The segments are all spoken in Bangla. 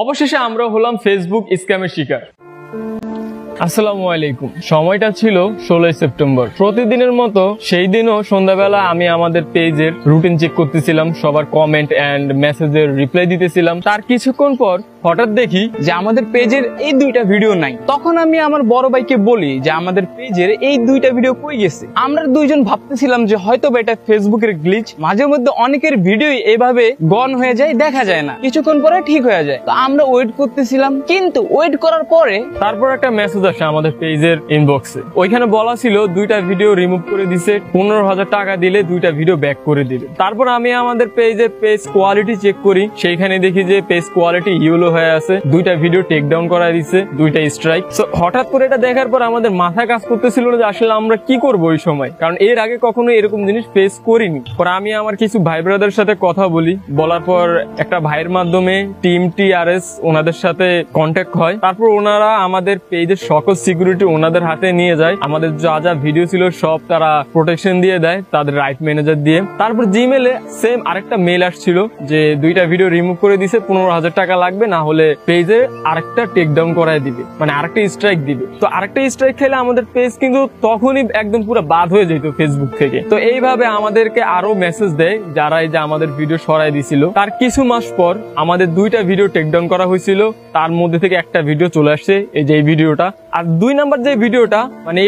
অবশেষে আমরা হলাম ফেসবুক স্ক্যামের শিকার। আসসালামু আলাইকুম। সময়টা ছিল 16 সেপ্টেম্বর। প্রতিদিনের মতো সেই দিনও সন্ধ্যাবেলা আমি আমাদের পেজের রুটিন চেক করতেছিলাম, সবার কমেন্ট এন্ড মেসেজের রিপ্লাই দিতেছিলাম। তার কিছুক্ষণ পর হঠাৎ দেখি যে আমাদের পেজের এই দুইটা ভিডিও নাই। তখন আমি আমার বড় ভাইকে বলি যে আমাদের পেজের এই দুইটা ভিডিও কই গেছে। আমরা দুইজন ভাবতেছিলাম যে হয়তো এটা ফেসবুকের গ্লিচ, মাঝে মধ্যে অনেকের ভিডিও এভাবে গন হয়ে যায়, দেখা যায় না, কিছুক্ষণ পরে ঠিক হয়ে যায়। তো আমরা ওয়েট করতেছিলাম, কিন্তু ওয়েট করার পরে তারপর একটা মেসেজ আসে আমাদের পেজের ইনবক্সে। ওইখানে বলা ছিল দুইটা ভিডিও রিমুভ করে দিছে, 15,000 টাকা দিলে দুইটা ভিডিও ব্যাক করে দিবে। তারপর আমি আমাদের পেজের পেজ কোয়ালিটি চেক করি, সেইখানে দেখি যে পেজ কোয়ালিটি ইউলো হয়ে আছে, দুইটা ভিডিও টেক ডাউন করা দিছে, দুইটা স্ট্রাইক। সো হঠাৎ করে এটা দেখার পর আমাদের মাথায় কাজ করতেছিল না যে আসলে আমরা কি করবো ওই সময়, কারণ এর আগে কখনো এরকম জিনিস ফেস করিনি। পরে আমি আমার কিছু ভাই ব্রাদারের সাথে কথা বলি, বলার পর একটা ভাইয়ের মাধ্যমে টিম TRS ওনাদের সাথে কন্ট্যাক্ট হয়। তারপর ওনারা আমাদের পেজের সকল সিকিউরিটি ওনাদের হাতে নিয়ে যায়, আমাদের যা যা ভিডিও ছিল সব তারা প্রোটেকশন দিয়ে দেয় তাদের রাইট ম্যানেজার দিয়ে। তারপর জিমেলে সেম আরেকটা মেল আসছিল যে দুইটা ভিডিও রিমুভ করে দিছে, 15,000 টাকা লাগবে, না হলে পেজে আরেকটা টেক ডাউন করায় দিবে, মানে আরেকটা স্ট্রাইক দিবে। তো আরেকটা স্ট্রাইক খেলে আমাদের পেজ কিন্তু তখনই একদম পুরো বাদ হয়ে যেত ফেসবুক থেকে। তো এইভাবে আমাদেরকে আরো মেসেজ দেয় যারা এই যে আমাদের ভিডিও সরাই দিছিল। তার কিছু মাস পর আমাদের দুইটা ভিডিও টেক ডাউন করা হয়েছিল, তার মধ্যে থেকে একটা ভিডিও চলে আসছে, এই যে এই ভিডিওটা। আর 2 নাম্বার যে ভিডিওটা মানে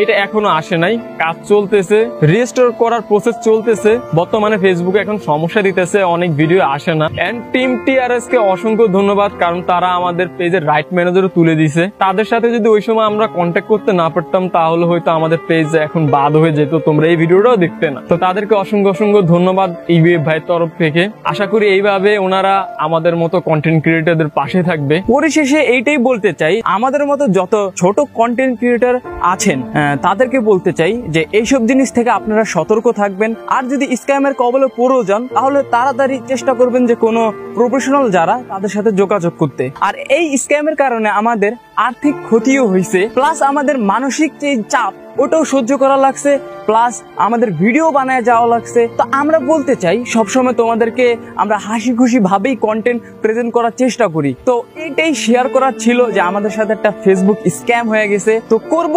এটা এখনো আসে নাই, কাজ চলতেছে, রিস্টোর করার প্রসেস চলতেছে। বর্তমানে ফেসবুকে এখন সমস্যা দিতেছে, অনেক ভিডিও আসে না। এন্ড টিম TRS কে অসংখ্য ধন্যবাদ, কারণ তারা আমাদের পেজের রাইট ম্যানেজারও তুলে দিছে। তাদের সাথে যদি ওই সময় আমরা কন্ট্যাক্ট করতে না পারতাম তাহলে হয়তো আমাদের পেজ এখন বাদ হয়ে যেত, তোমরা এই ভিডিওটাও দেখতে না। তো তাদেরকে অসংখ্য অসংখ্য ধন্যবাদ ইবিএফ ভাইয়ের তরফ থেকে। আশা করি এইভাবে ওনারা আমাদের মতো কন্টেন্ট ক্রিয়েটরদের পাশে থাকবে। পরিশেষে এইটাই বলতে চাই, আমাদের মতো যত ছোট কন্টেন্ট ক্রিয়েটর আছেন তাদেরকে বলতে চাই যে এইসব জিনিস থেকে আপনারা সতর্ক থাকবেন। আর যদি স্ক্যামের কবলে পড়েও যান তাহলে তাড়াতাড়ি চেষ্টা করবেন যে কোনো প্রফেশনাল যারা তাদের সাথে যোগাযোগ করতে। আর এই স্ক্যামের কারণে আমাদের আর্থিক ক্ষতিও হয়েছে, প্লাস আমাদের মানসিক যে চাপ ওটাও সহ্য করা লাগছে, প্লাস আমাদের ভিডিও বানায় যাওয়া লাগছে। তো আমরা বলতে চাই সবসময় তোমাদেরকে আমরা হাসি খুশি ভাবেই কন্টেন্ট প্রেজেন্ট করার চেষ্টা করি। তো এটাই শেয়ার করার ছিল যে আমাদের সাথে একটা ফেসবুক স্ক্যাম হয়ে গেছে। তো করব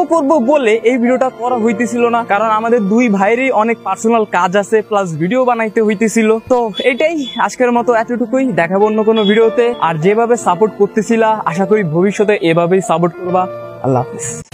বলে এই ভিডিওটা করা হইতেছিল না, কারণ আমাদের দুই ভাইয়েরই অনেক পার্সোনাল কাজ আছে, প্লাস ভিডিও বানাইতে হইতেছিল। তো এটাই আজকের মতো এতটুকুই, দেখাবো অন্য কোনো ভিডিওতে। আর যেভাবে সাপোর্ট করতেছিলা আশা করি ভবিষ্যতে এভাবেই সাপোর্ট করবা। আল্লাহ হাফেজ।